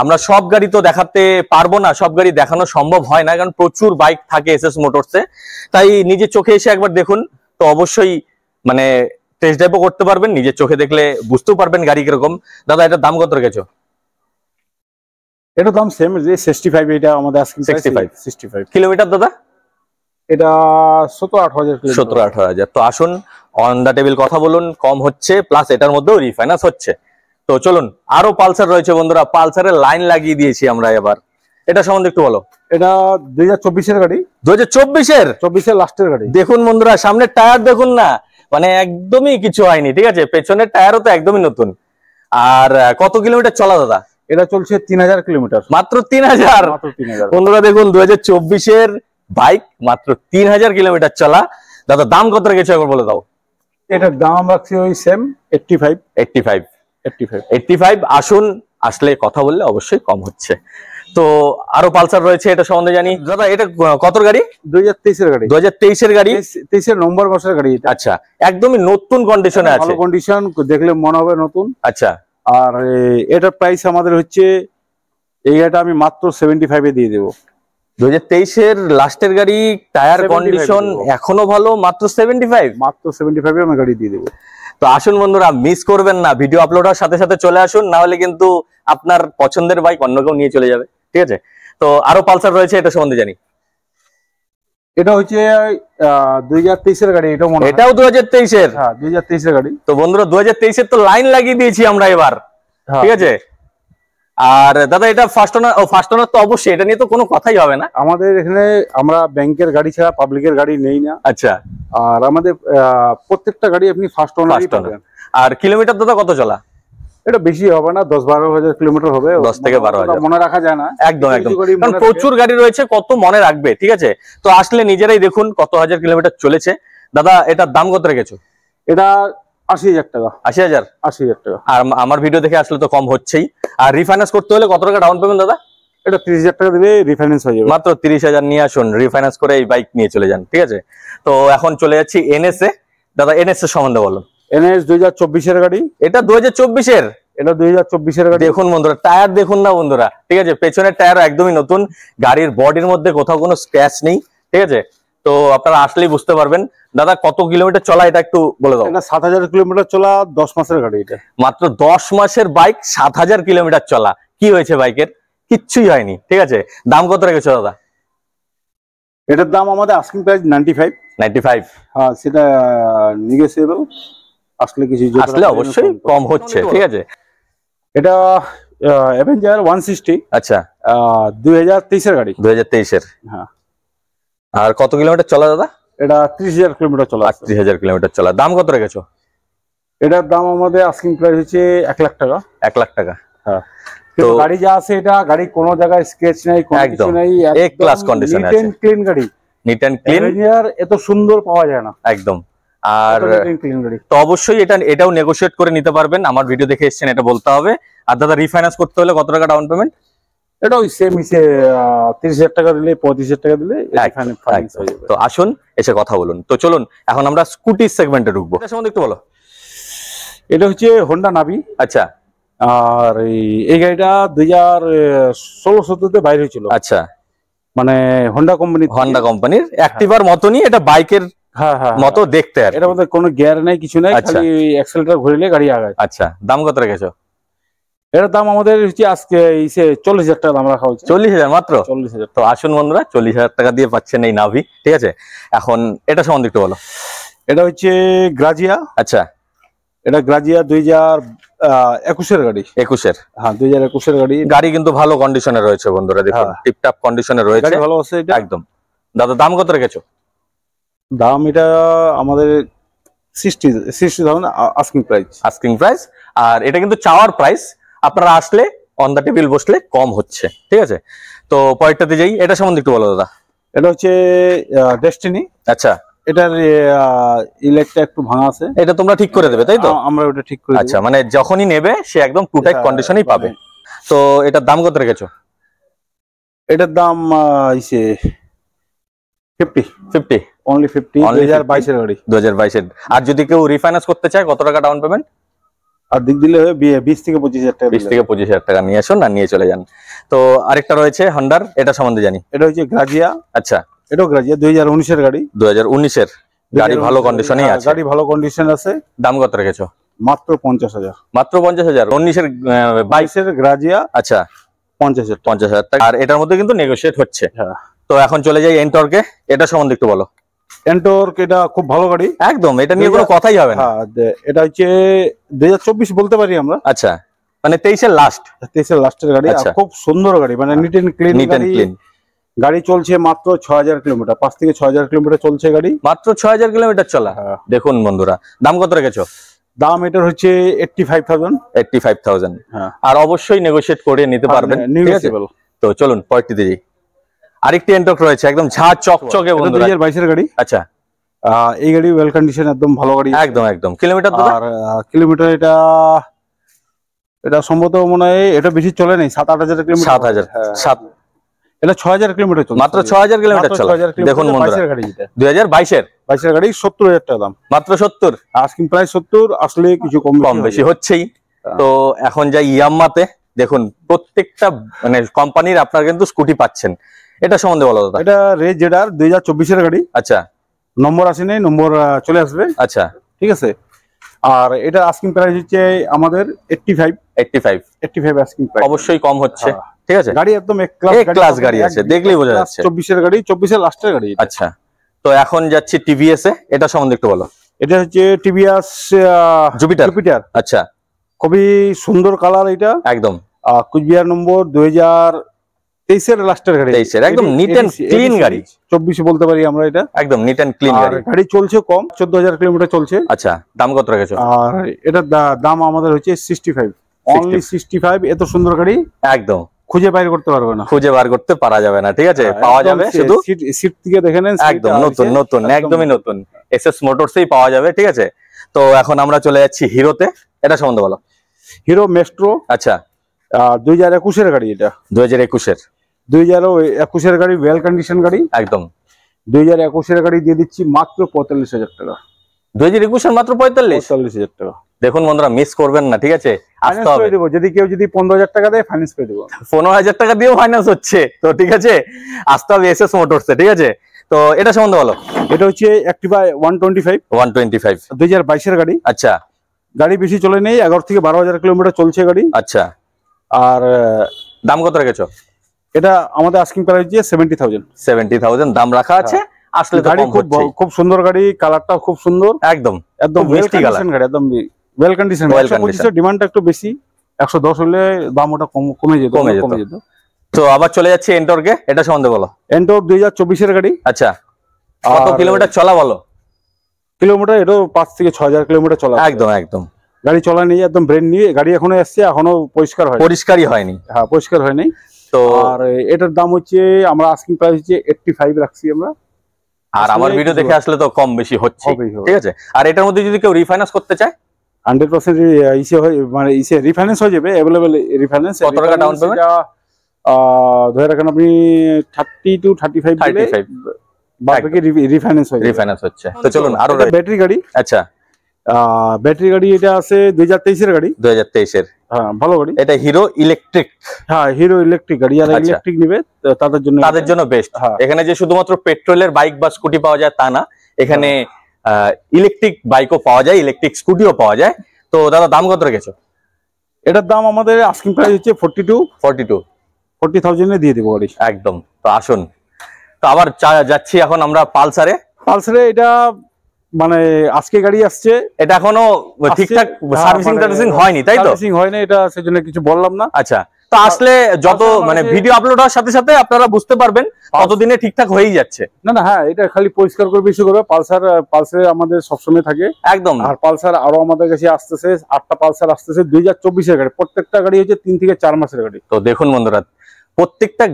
আমরা সব গাড়ি তো দেখাতে পারবো না, সব গাড়ি দেখানো সম্ভব হয় না, কারণ প্রচুর বাইক থাকে এসএস মোটরসে, তাই নিজের চোখে এসে একবার দেখুন তো অবশ্যই মানে টেস্ট ড্রাইভও করতে পারবেন, নিজের চোখে দেখলে বুঝতেও পারবেন গাড়ি কিরকম। দাদা এটার দাম কত রেখেছো? এটা দাম সেম, যে 65, এটা আমাদের আজকে 65 কিলোমিটার দাদা? এটা 17-18 হাজার। 17-18 হাজার। তো আসুন অন দা টেবিল কথা বলুন, কম হচ্ছে, প্লাস এটার মধ্যেও রিফাইন্যান্স হচ্ছে। তো চলুন, আরো পালসার রয়েছে বন্ধুরা, পালসারের লাইন লাগিয়ে দিয়েছি আমরা এবার, এটা সম্বন্ধে একটু বলো। এটা 2024 এর গাড়ি। 2024 এর লাস্টের গাড়ি। দেখুন বন্ধুরা সামনের টায়ার দেখুন না, মানে একদমই কিছু হয়নি, ঠিক আছে, পেছনের টায়ারও তো একদমই নতুন। আর কত কিলোমিটার চলা দাদা? এটা চলছে 3000 কিলোমিটার। মাত্র 3000। বন্ধুরা দেখুন 2024 এর বাইক, মাত্র 3000 কিলোমিটার চলা। দাদা দাম কত রেখেছো একবার বলে দাও। এটার দাম রাখছি ওই সেম 85। আসুন, আসলে কথা বললে অবশ্যই কম হচ্ছে। তো আরো পালসার রয়েছে, এটা সম্বন্ধে জানি। দাদা এটা কত গাড়ি? 2023 এর গাড়ি। 2023 এর গাড়ি, 23 এর নম্বর মাসের গাড়ি এটা। আচ্ছা একদমই নতুন কন্ডিশনে আছে। ভালো কন্ডিশন, দেখলে মনে হবে নতুন। আচ্ছা, আর এটার প্রাইস আমাদের হচ্ছে, এই গাড়িটা আমি মাত্র 75 এ দিয়ে দেবো। 2023 এর লাস্টের গাড়ি, টায়ার কন্ডিশন এখনো ভালো, মাত্র 75। মাত্র 75 এ আমি গাড়ি দিয়ে দেবো। তো আসুন বন্ধুরা, মিস করবেন না, ভিডিও আপলোড হওয়ার সাথে সাথে চলে আসুন, না হলে কিন্তু আপনার পছন্দের বাইক অন্য কেউ নিয়ে চলে যাবে, ঠিক আছে। তো আরো পালসার রয়েছে, এটা সম্বন্ধে জানি। এটা হচ্ছে 2023 এর গাড়ি, এটাও 2023 এর। হ্যাঁ, 2023 এর গাড়ি। তো বন্ধুরা 2023 এর তো লাইন লাগিয়ে দিয়েছি আমরা এবার, ঠিক আছে। আর দাদা এটা ফার্স্ট ওনার তো অবশ্যই, এটা নিয়ে তো কোনো কথাই হবে না। আমাদের এখানে আমরা ব্যাংকের গাড়ি ছাড়া পাবলিকের গাড়ি নেই না। আচ্ছা, আর আমাদের প্রত্যেকটা গাড়ি আপনি ফার্স্ট ওনারই পাবেন। আর কিলোমিটার দাদা কত চলা? এটা বেশি হবে না, 10-12 হাজার কিলোমিটার হবে। 10 থেকে 12 হাজার মনে রাখা যায় না। একদম, কারণ প্রচুর গাড়ি রয়েছে, কত মনে রাখবে, ঠিক আছে। তো আসলে নিজেরাই দেখুন কত হাজার কিলোমিটার চলেছে। দাদা এটার দাম কত রেখেছো? এটা 80,000 টাকা। 80,000 টাকা। আর আমার ভিডিও দেখে আসলে তো কম হচ্ছেই। আর রিফাইন্যান্স করতে হলে কত টাকা ডাউন পেমেন্ট দাদা? এটা 30,000 টাকা দিলে রিফাইন্যান্স হয়ে যাবে। মাত্র 30,000 নিয়ে আসুন, রিফাইন্যান্স করে এই বাইক নিয়ে চলে যান, ঠিক আছে। তো এখন চলে যাচ্ছি এনএস এ। দাদা এনএস এর সম্বন্ধে বলুন। এনএস 2024 এর গাড়ি। এটা 2024 এর। এটা 2024 এর গাড়ি। দেখুন বন্ধুরা, টায়ার দেখুন না বন্ধুরা, ঠিক আছে, পেছনের টায়ার একদমই নতুন, গাড়ির বডির মধ্যে কোথাও কোনো স্ক্র্যাচ নেই, ঠিক আছে। তো আপনারা আসলেই বুঝতে পারবেন। দাদা কত কিলোমিটার চলা এটা একটু বলে দাও। এটা 7000 কিলোমিটার চলা, 10 মাসের গাড়ি। এটা মাত্র 10 মাসের বাইক, 7000 কিলোমিটার চলা। কি হয়েছে বাইকের? কিচ্ছুই হয়নি, ঠিক আছে। দাম কত রেখেছো দাদা? এটার দাম আমাদের আস্কিং প্রাইস 95। হ্যাঁ, সেটা নেগোশিয়েবল, আসলে কিছু আসলে অবশ্যই কম হচ্ছে, ঠিক আছে। এটা অ্যাভেঞ্জার 160। আচ্ছা, 2023 এর গাড়ি। 2023 এর। হ্যাঁ। আর কত কিলোমিটার চলা দাদা? এটা 30,000 কিলোমিটার চলা। 30,000 কিলোমিটার চলা। দাম কত রেখেছো? এটার দাম আমাদের আস্কিং প্রাইস হচ্ছে 1 লাখ টাকা। 1 লাখ টাকা। হ্যাঁ, তো গাড়ি যা আছে, এটা গাড়ি কোনো জায়গায় স্ক্র্যাচ নাই, কোনো কিছু নাই, এ ক্লাস কন্ডিশনে আছে, নিট এন্ড ক্লিন গাড়ি। নিট এন্ড ক্লিন, অ্যাভেঞ্জার এত সুন্দর পাওয়া যায় না একদম। আর তো অবশ্যই এটাও নেগোশিয়েট করে নিতে পারবেন, আমার ভিডিও দেখে এসেছেন এটা বলতে হবে। আর দাদা রিফাইন্যান্স করতে হলে কত টাকা ডাউন পেমেন্ট? এটা ওই সেম 30,000 টাকা দিলে, 35,000 টাকা দিলে ফাইন্যান্স হয়ে যাবে। তো আসুন এসে কথা বলুন। তো চলুন এখন আমরা স্কুটি সেগমেন্টে ঢুকবো, এটা সম্বন্ধে একটু বলো। এটা হচ্ছে হোন্ডা নাভি। আচ্ছা। আর এই গাড়িটা 2016-17 বাইরে হয়েছিল। আচ্ছা, মানে হোন্ডা কোম্পানির অ্যাক্টিভার মতনই, এটা বাইকের মতো দেখতে। আর এটার মধ্যে কোনো গিয়ার নাই, কিছু নাই, খালি অ্যাক্সেলেটর ঘুরিলে গাড়ি আগায়। আচ্ছা, দাম কত রেখেছো? এটার দাম আমাদের হচ্ছে আজকে 40,000 টাকা দাম রাখা হচ্ছে। 40,000 মাত্র? 40,000। তো আসুন বন্ধুরা, 40,000 টাকা দিয়ে পাচ্ছেন এই নাভি, ঠিক আছে। এখন এটা সম্বন্ধে একটু বলো। এটা হচ্ছে গ্রাজিয়া। আচ্ছা। এটা গ্রাজিয়া 2021-এর গাড়ি। 21-এর? হ্যাঁ 2021-এর গাড়ি। গাড়ি কিন্তু ভালো কন্ডিশনে রয়েছে বন্ধুরা, দেখুন টিপটাপ কন্ডিশনে রয়েছে, গাড়ি ভালো আছে এটা একদম। দাদা দাম কত রেখেছো? দাম এটা আমাদের 60,000 আস্কিং প্রাইস। আস্কিং প্রাইস, আর এটা কিন্তু চাওয়ার প্রাইস, আপনারা আসলে অন দ্য টেবিল বসলে কম হচ্ছে, ঠিক আছে? তো পরেরটাতে যাই, এটা সম্বন্ধে একটু বলো দাদা। এটা হচ্ছে ডেস্টিনি। আচ্ছা, এটার ইলেকট্রিক একটু ভাঙা আছে, এটা তোমরা ঠিক করে দেবে তাই তো? আমরা ওটা ঠিক করে দেব। আচ্ছা, মানে যখনই নেবে সে একদম টু টাইট কন্ডিশনই পাবে। তো এটার দাম কত রেখেছো? এটার দাম 50 অনলি 50। 2022-এর গাড়ি। 2022-এর। আর যদি কেউ রিফাইন্যান্স করতে চায় কত টাকা ডাউন পেমেন্ট? আর দিক দিলে 20 থেকে 25,000 টাকা। 20 থেকে 25,000 টাকা নিয়ে আসুন আর নিয়ে চলে যান। তো আরেকটা রয়েছে হন্ডার, এটা সম্বন্ধে জানি। এটা হচ্ছে গ্রাজিয়া। আচ্ছা, এটাও গ্রাজিয়া 2019-এর গাড়ি। 2019-এর গাড়ি, ভালো কন্ডিশনেই আছে। গাড়ি ভালো কন্ডিশন আছে। দাম কত রেখেছো? মাত্র 50,000। মাত্র 50,000? 19-এর 22-এর গ্রাজিয়া। আচ্ছা, 50,000 টাকা। আর এটার মধ্যে কিন্তু নেগোশিয়েট হচ্ছে। হ্যাঁ। তো এখন চলে যাই এন্টর্কে, এটা সম্বন্ধে একটু বলো। এন্টর্ক এটা খুব ভালো গাড়ি, একদম, এটা নিয়ে কোনো কথাই হবে না। হ্যাঁ এটা হচ্ছে 2024 বলতে পারি আমরা। আচ্ছা, মানে 23-এর লাস্ট? 23-এর লাস্টের গাড়ি। আর খুব সুন্দর গাড়ি, মানে নিট এন্ড ক্লিন গাড়ি। গাড়ি চলছে মাত্র 6,000 কিলোমিটার, 5 থেকে 6,000 কিলোমিটার চলছে গাড়ি। মাত্র 6,000 কিলোমিটার চলা? দেখুন বন্ধুরা, দাম কত রেখেছো? দাম এটার হচ্ছে 85,000। 85,000। হ্যাঁ, আর অবশ্যই নেগোশিয়েট করে নিতে পারবেন, ঠিক আছে? তো চলুন পরেরটিতে যাই। আরেকটি এন্টর্ক রয়েছে, একদম ঝাঁ চকচকে বন্ধুরা। 2022-এর গাড়ি। আচ্ছা, এই গাড়ি ওয়েল কন্ডিশন, একদম ভালো গাড়ি। একদম একদম। কিলোমিটার দাদা? আর কিলোমিটার এটা সম্ভবত মনে হয় এটা বেশি চলে নাই, 7-8 হাজার কিলোমিটার। 7,000? এটা 6,000 কিলোমিটার চলে। মাত্র 6,000 কিলোমিটার চলে। দেখুন বন্ধুরা, 2022-এর 70,000 টাকা দাম। মাত্র 70? আস্কিং প্রাইস 70, আসলে কিছু কম বেশি হচ্ছেই। তো এখন যাই ইয়ামাহাতে, দেখুন প্রত্যেকটা মানে কোম্পানির আপনারা কিন্তু স্কুটি পাচ্ছেন। এটা সম্বন্ধে বলো দাদা। এটা রেজ জেডার 2024-এর গাড়ি। আচ্ছা, নম্বর আসেনি, নম্বর চলে আসবে। আচ্ছা, ঠিক আছে। আর এটা আস্কিং প্রাইস হচ্ছে আমাদের 85 আস্কিং প্রাইস। অবশ্যই কম হচ্ছে, ঠিক আছে? গাড়ি একদম এক ক্লাস গাড়ি আছে, দেখলেই বোঝা যাচ্ছে। 24-এর গাড়ি, 24-এর লাস্টের গাড়ি। আচ্ছা, তো এখন যাচ্ছি টিভিএস এ, এটা সম্বন্ধে একটু বলো। এটা হচ্ছে টিভিএস জুপিটার। আচ্ছা, খুবই সুন্দর কালার এটা, একদম। কুচবিহার নম্বর 2023-এর লাস্টের গাড়ি। 23-এর একদম নিট এন্ড ক্লিন গাড়ি। 24 বলতে পারি আমরা এটা, একদম নিট এন্ড ক্লিন গাড়ি। গাড়ি চলছে কম, 14,000 কিলোমিটার চলছে। আচ্ছা, দাম কত রেখেছো? আর এটার দাম আমাদের হচ্ছে 65, অনলি 65। এত সুন্দর গাড়ি একদম খুঁজে বাইর করতে পারবে না, খুঁজে বার করতে পারা যাবে না, ঠিক আছে? পাওয়া যাবে শুধু সিট থেকে দেখে নেন, একদম নতুন নতুন, একদমই নতুন। এসএস মোটরসেই পাওয়া যাবে, ঠিক আছে? তো এখন আমরা চলে যাচ্ছি হিরোতে, এটা সম্বন্ধে বলো। Hero Maestro. আচ্ছা, 2021-এর গাড়ি এটা। 2021-এর গাড়ি, ওয়েল কন্ডিশন গাড়ি একদম। 2021-এর গাড়ি দিয়ে দিচ্ছি মাত্র 45,000 টাকা। 2021-এর মাত্র 45,000 টাকা। দেখুন বন্ধুরা, মিস করবেন না, ঠিক আছে? আসতে হবে। যদি কেউ 15,000 টাকা দেয়, ফাইন্যান্স করে দেবো। 15,000 টাকা দিয়েও ফাইন্যান্স হচ্ছে, তো ঠিক আছে, আসতে হবে এসএস মোটরসে, ঠিক আছে? তো এটা সম্বন্ধে বলো। এটা হচ্ছে অ্যাক্টিভা 125। 2022-এর গাড়ি। আচ্ছা, গাড়ি বেশি চলে নেই, 11 থেকে 12,000 কিলোমিটার চলছে গাড়ি। আচ্ছা, আর দাম কত রেখেছো? এটা আমাদের আস্কিং প্রাইস দিয়ে 70,000। 70,000 দাম রাখা আছে। আসলে গাড়ি খুব সুন্দর গাড়ি, কালারটাও খুব সুন্দর, একদম মিষ্টি কালার গাড়ি, একদম ওয়েল কন্ডিশন। 125-এর ডিমান্ডটা একটু বেশি, 110 হলে দাম ওটা কমে যেত। তো আবার চলে যাচ্ছে এন্টর্কে, এটা সম্বন্ধে বলো। এন্টর্ক 2024-এর গাড়ি। আচ্ছা, কত কিলোমিটার চলা বলো? কিলোমিটার এটাও 5 থেকে 6,000 কিলোমিটার চলা। একদম একদম। গাড়ি চলা নেই, একদম ব্রেন নিয়ে গাড়ি এখনো আসছে, এখনো পরিষ্কারই হয়নি। হ্যাঁ, পরিষ্কার হয়নি। তো আর এটার দাম হচ্ছে, আমরা আস্কিং প্রাইস হচ্ছে 85 রাখছি আমরা। আর আমার ভিডিও দেখে আসলে তো কম বেশি হচ্ছে, ঠিক আছে? আর এটার মধ্যে যদি কেউ রিফাইন্যান্স করতে চায়, 100% মানে রিফাইন্যান্স হয়ে যাবে, अवेलेबल রিফাইন্যান্স। কত টাকা ডাউন পেমেন্ট? ধরে রাখেন আপনি 30 to 35 দিলে বাকি রিফাইন্যান্স হচ্ছে। তো চলুন আরো। ব্যাটারি গাড়ি। আচ্ছা, ব্যাটারি গাড়ি এটা আছে 2023-এর গাড়ি। 2023-এর, হ্যাঁ, ভালো গাড়ি। এটা হিরো ইলেকট্রিক। হ্যাঁ, হিরো ইলেকট্রিক গাড়ি। আর ইলেকট্রিক নেবে তাদের জন্য বেস্ট। এখানে যে শুধুমাত্র পেট্রোলের বাইক বা স্কুটি পাওয়া যায় তা না, এখানে ইলেকট্রিক বাইকও পাওয়া যায়, ইলেকট্রিক স্কুটিও পাওয়া যায়। তো দাদা দাম কত রেখেছো? এটার দাম আমাদের আস্কিং প্রাইস হচ্ছে 40,000 দিয়ে দেবো গাড়ি। একদম। তো আসুন, তো আবার যাচ্ছি এখন আমরা পালসারে। এটা মানে আজকে গাড়ি আসছে, এটা এখনো ঠিকঠাক সার্ভিসিং টার্ভিসিং হয়নি, তাই তো? সার্ভিসিং হয়নি, এটা সেজন্য কিছু বললাম না। আচ্ছা, তো আসলে যত মানে ভিডিও আপলোড হওয়ার সাথে সাথে আপনারা বুঝতে পারবেন কতদিনে ঠিকঠাক হয়েই যাচ্ছে। না না, হ্যাঁ, এটা খালি পরিষ্কার করে বেশি করে। পালসার আমাদের সবসময় থাকে একদম। আর পালসার আরো আমাদের কাছে আসতেছে, 8টা পালসার আসতেছে 2024 এর গাড়ি। প্রত্যেকটা গাড়ি হচ্ছে 3 থেকে 4 মাসের গাড়ি। তো দেখুন বন্ধুরা, প্রত্যেকটা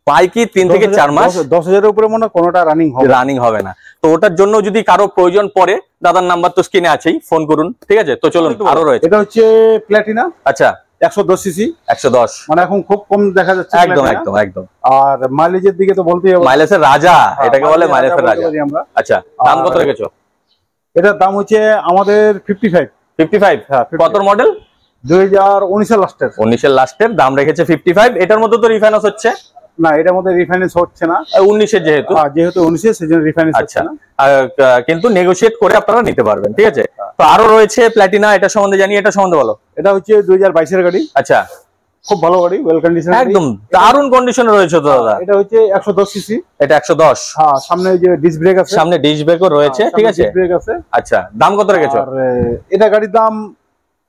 বাইকই 3 থেকে 4 মাস, 10,000 এর উপরে মনে কোনোটা রানিং হবে না। তো ওটার জন্য যদি কারো প্রয়োজন পড়ে, দাদার নাম্বার তো স্ক্রিনে আছেই, ফোন করুন, ঠিক আছে? তো চলুন, আরো রয়েছে। এটা হচ্ছে প্ল্যাটিনা। আচ্ছা, 110 সিসি। 110 মানে এখন খুব কম দেখা যাচ্ছে। একদম একদম একদম। আর মাইলেজের দিকে তো বলতেই হবে, মাইলেজের রাজা এটাকে বলে, মাইলেজের রাজা আমরা। আচ্ছা, দাম কত রেখেছো? এটার দাম হচ্ছে আমাদের 55। 55? হ্যাঁ। কত মডেল? 2019 এর লাস্টের। 19 এর লাস্টের দাম রেখেছে 55। এটার মধ্যে তো রিফাইন্যান্স হচ্ছে না, এটার মধ্যে রিফাইন্যান্স হচ্ছে না, 19 এর যেহেতু। যেহেতু 19 এর সেজন্য রিফাইন্যান্স হচ্ছে না। কিন্তু নেগোশিয়েট করে আপনারা নিতে পারবেন, ঠিক আছে? তো আরো রয়েছে প্ল্যাটিনা, এটা সম্বন্ধে জানি, এটা সম্বন্ধে বলো। এটা হচ্ছে 2022 এর গাড়ি। আচ্ছা, খুব ভালো গাড়ি, ওয়েল কন্ডিশন, একদম দারুণ কন্ডিশনে রয়েছে তো দাদা। এটা হচ্ছে 110 সিসি। এটা 110। হ্যাঁ, সামনে যে ডিস্ক ব্রেক আছে, সামনে ডিস্ক ব্রেকও রয়েছে, ঠিক আছে? ডিস্ক ব্রেক আছে। আচ্ছা, দাম কত রেখেছো? আর এটা গাড়ির দাম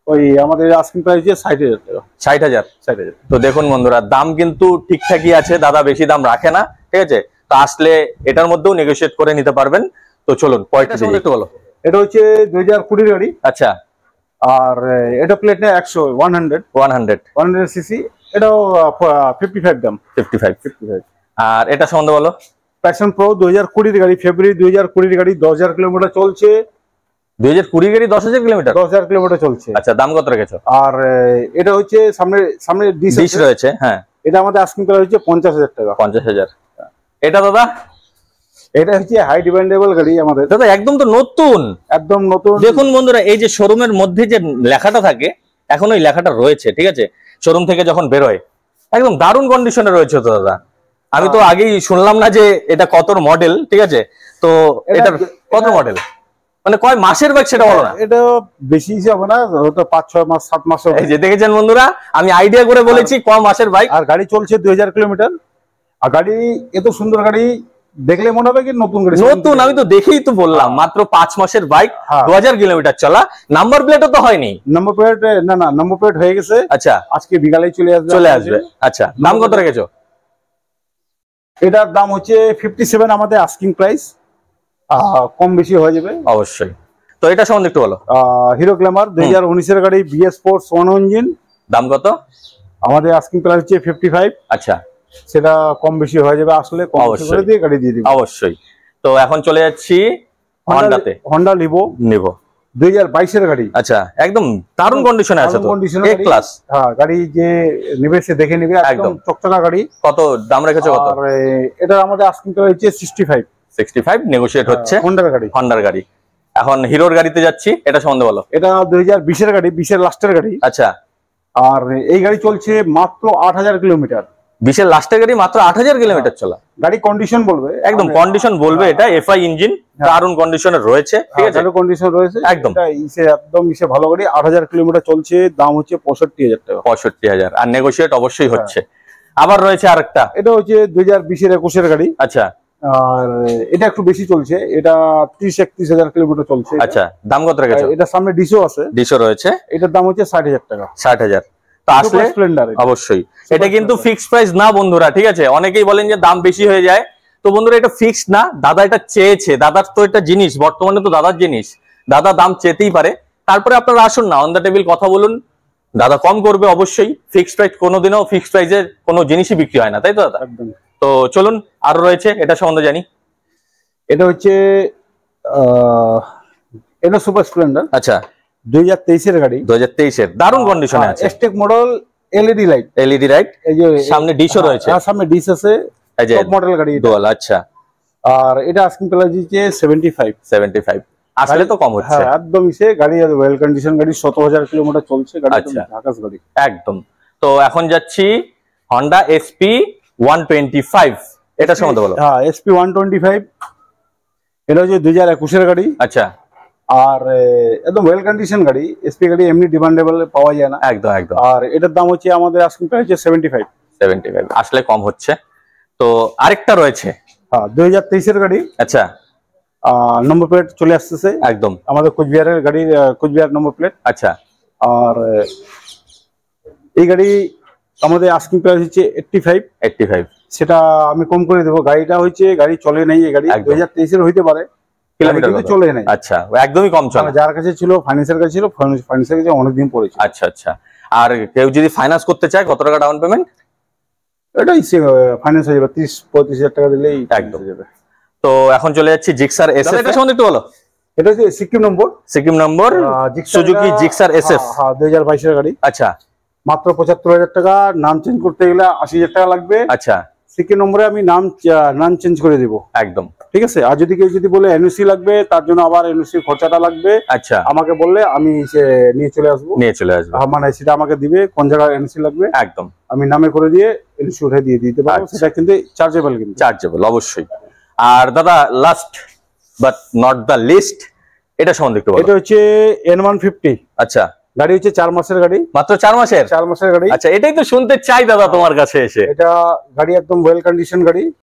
ওই আমাদের আস্কিং প্রাইস যে 60,000 টাকা। 60,000। তো দেখুন বন্ধুরা, দাম কিন্তু ঠিকঠাকই আছে, দাদা বেশি দাম রাখে না, ঠিক আছে? তো আসলে এটার মধ্যেও নেগোশিয়েট করে নিতে পারবেন। তো চলুন পরেরটা একটু বলো। এটা হচ্ছে 2020 গাড়ি। আচ্ছা, আর এটা প্লেট না 100 সিসি। এটাও 55 দাম। 55। আর এটা সম্বন্ধে বলো। প্যাশন প্রো 2020 গাড়ি, ফেব্রুয়ারি 2020 গাড়ি, 10,000 কিলোমিটার চলছে। 2020 গাড়ি 10,000 কিলোমিটার? 10,000 কিলোমিটার চলছে। আচ্ছা, দাম কত রেখেছো? আর এটা হচ্ছে সামনে ডিশ রয়েছে। হ্যাঁ, এটা আমাদের আস্কিং প্রাইস হচ্ছে 50,000 টাকা। 50,000। এটা দাদা? এটা হচ্ছে হাই ডিমান্ডেবল গাড়ি আমাদের দাদা, একদম তো নতুন, একদম নতুন। দেখুন বন্ধুরা, এই যে শোরুমের মধ্যে যে লেখাটা থাকে, এখন ওই লেখাটা রয়েছে, ঠিক আছে? শোরুম থেকে যখন বেরোয় একদম দারুণ কন্ডিশনে রয়েছে তো দাদা। আমি তো আগেই শুনলাম না যে এটা কত মডেল, ঠিক আছে? তো এটা কত মডেল, মানে কয় মাসের বাইক সেটা বলো না। এটা বেশি হবে না, হয়তো 5-6 মাস 7 মাস হবে। এই যে দেখেছেন বন্ধুরা, আমি আইডিয়া করে বলেছি ক মাসের বাইক। আর গাড়ি চলছে 2000 কিলোমিটার। আর গাড়ি এত সুন্দর গাড়ি দেখলে মনে হবে কি নতুন গাড়ি। নতুন, আমি তো দেখেই তো বললাম, মাত্র 5 মাসের বাইক, 2000 কিলোমিটার চলা। নাম্বার প্লেটও তো হয়নি। নাম্বার প্লেট না, নাম্বার প্লেট হয়ে গেছে। আচ্ছা, আজকে বিকালেই চলে আসবে। আচ্ছা, দাম কত রেখেছো? এটার দাম হচ্ছে 57 আমাদের আস্কিং প্রাইস, কম বেশি হয়ে যাবে অবশ্যই। তো এটা সম্বন্ধে একটু বলো। হিরো গ্ল্যামার 2019 এর গাড়ি, বিএস স্পোর্টস 1 ইঞ্জিন। দাম কত? আমাদের আস্কিং প্রাইস হচ্ছে 55। আচ্ছা, সেটা কম বেশি হয়ে যাবে, আসলে কম বেশি করে দিয়ে গাড়ি দিয়ে দিব অবশ্যই। তো এখন চলে যাচ্ছি হন্ডাতে। হন্ডা লিভো 2022 এর গাড়ি। আচ্ছা, একদম দারুণ কন্ডিশনে আছে তো, এ ক্লাস। হ্যাঁ, গাড়ি যে নেবে সে দেখে নেবে, একদম চকচকা গাড়ি। কত দাম রেখেছো? কত? আর এটা আমাদের আস্কিং প্রাইস হচ্ছে 65 নেগোশিয়েট হচ্ছে। হন্ডার গাড়ি। এখন হিরোর গাড়িতে যাচ্ছি, এটা সম্বন্ধে বলো। এটা 2020 এর গাড়ি, 20 এর লাস্টের গাড়ি। আচ্ছা, আর এই গাড়ি চলছে মাত্র 8000 কিলোমিটার। 20 এর লাস্টের গাড়ি, মাত্র 8000 কিলোমিটার চলা। গাড়ি কন্ডিশন বলবে, একদম কন্ডিশন বলবে। এটা এফআই ইঞ্জিন, দারুণ কন্ডিশনে রয়েছে, ঠিক আছে? দারুণ কন্ডিশন রয়েছে একদম। একদম ভালো গাড়ি। 8000 কিলোমিটার চলছে, দাম হচ্ছে 65,000 টাকা। 65,000। আর নেগোশিয়েট অবশ্যই হচ্ছে। আবার রয়েছে আরেকটা, এটা হচ্ছে 2020 এর 21 এর গাড়ি। আচ্ছা, আর এটা একটু বেশি চলছে, এটা 30-31,000 কিলোমিটার চলছে। আচ্ছা, দাম কত রেখেছো? এটা সামনে ডিসও আছে। ডিসও রয়েছে। এটার দাম হচ্ছে 60,000 টাকা। 60,000। তো আসলে স্প্লেন্ডার অবশ্যই এটা কিন্তু ফিক্সড প্রাইস না বন্ধুরা, ঠিক আছে? অনেকেই বলেন যে দাম বেশি হয়ে যায়। তো বন্ধুরা, এটা ফিক্সড না, দাদা এটা চেয়েছে। দাদার তো এটা জিনিস, বর্তমানে তো দাদার জিনিস, দাদা দাম চেতেই পারে। তারপরে আপনারা আসুন না, অন দ্য টেবিল কথা বলুন, দাদা কম করবে অবশ্যই। ফিক্সড প্রাইস কোনোদিনও ফিক্সড প্রাইসে কোনো জিনিসই বিক্রি হয় না, তাই তো দাদা? একদম। তো চলুন, আরো রয়েছে, এটা সম্বন্ধে জানি। এটা হচ্ছে এটা সুপার স্প্লেন্ডার। আচ্ছা, 2023 এর গাড়ি। 2023 এর দারুণ কন্ডিশনে আছে। এসটেক মডেল, এলইডি লাইট। এই যে সামনে ডিশও রয়েছে। সামনে ডিশ আছে, টপ মডেল গাড়ি ডুয়াল। আচ্ছা, আর এটা আস্কিং প্রাইস হচ্ছে 75। আসলে তো কম হচ্ছে। একদম গাড়ি ওয়েল কন্ডিশন গাড়ি, 17,000 কিলোমিটার চলছে গাড়ি। আচ্ছা, ঢাকাস গাড়ি একদম। তো এখন যাচ্ছি হন্ডা এসপি 125, এটা সম্বন্ধে বলো। হ্যাঁ, এসপি 125 এটা হচ্ছে 2021 এর গাড়ি। আচ্ছা, আর একদম ওয়েল কন্ডিশন গাড়ি। এসপি গাড়ি এমনি ডিমান্ডেবল পাওয়া যায় না। একদম একদম। আর এটার দাম হচ্ছে আমাদের আস্কিং প্রাইস হচ্ছে 75। আসলে কম হচ্ছে। তো আরেকটা রয়েছে, হ্যাঁ, 2023 এর গাড়ি। আচ্ছা, নম্বর প্লেট চলে আসতেছে একদম আমাদের কোচবিহারের গাড়ির কোচবিহার নম্বর প্লেট। আচ্ছা, আর এই গাড়ি আমাদের আস্কিং প্রাইস হচ্ছে 85। সেটা আমি কম করে দেবো। গাড়িটা হচ্ছে গাড়ি চলে নাই, এই গাড়ি 2023 এর হইতে পারে, কিলোমিটার চলে নাই। আচ্ছা, একদমই কম চলে। যার কাছে ছিল ফাইন্যান্সের কাছে ছিল, ফাইন্যান্সের কাছে অনেকদিন পড়েছে। আচ্ছা আচ্ছা। আর কেউ যদি ফাইন্যান্স করতে চায় কত টাকা ডাউন পেমেন্ট? এটাই ফাইন্যান্স হয়ে যাবে 30-35 হাজার টাকা দিলেই একদম হয়ে যাবে। তো এখন চলে যাচ্ছি জিক্সার এসএফ, এটা সম্বন্ধে একটু বলো। এটা হচ্ছে সিকিম নম্বর সুজুকি জিক্সার এসএফ। হ্যাঁ, 2022 এর গাড়ি। আচ্ছা, মাত্র 75,000 টাকা। নাম চেঞ্জ করতে গেলে 80,000 টাকা লাগবে। আচ্ছা, সিকিম নম্বরে আমি নাম চেঞ্জ করে দিব একদম, ঠিক আছে। আর যদি কেউ বলে এনওসি লাগবে, তার জন্য আবার এনওসি খরচাটা লাগবে। আচ্ছা, আমাকে বললে আমি নিয়ে চলে আসবো। মানে সেটা আমাকে দিবে, কোন জায়গায় এনওসি লাগবে একদম আমি নামে করে দিয়ে এনওসি উঠে দিয়ে দিতে পারবো। সেটা কিন্তু চার্জেবল অবশ্যই। আর দাদা, last but not the least, এটা সম্বন্ধে একটু বলো। এটা হচ্ছে N150। আচ্ছা, গাড়ি হচ্ছে 4 মাসের গাড়ি। মাত্র 4 মাসের? 4 মাসের গাড়ি। আচ্ছা, এটাই তো শুনতে চাই দাদা তোমার কাছে এসে। এটা গাড়ি একদম ওয়েল কন্ডিশন গাড়ি।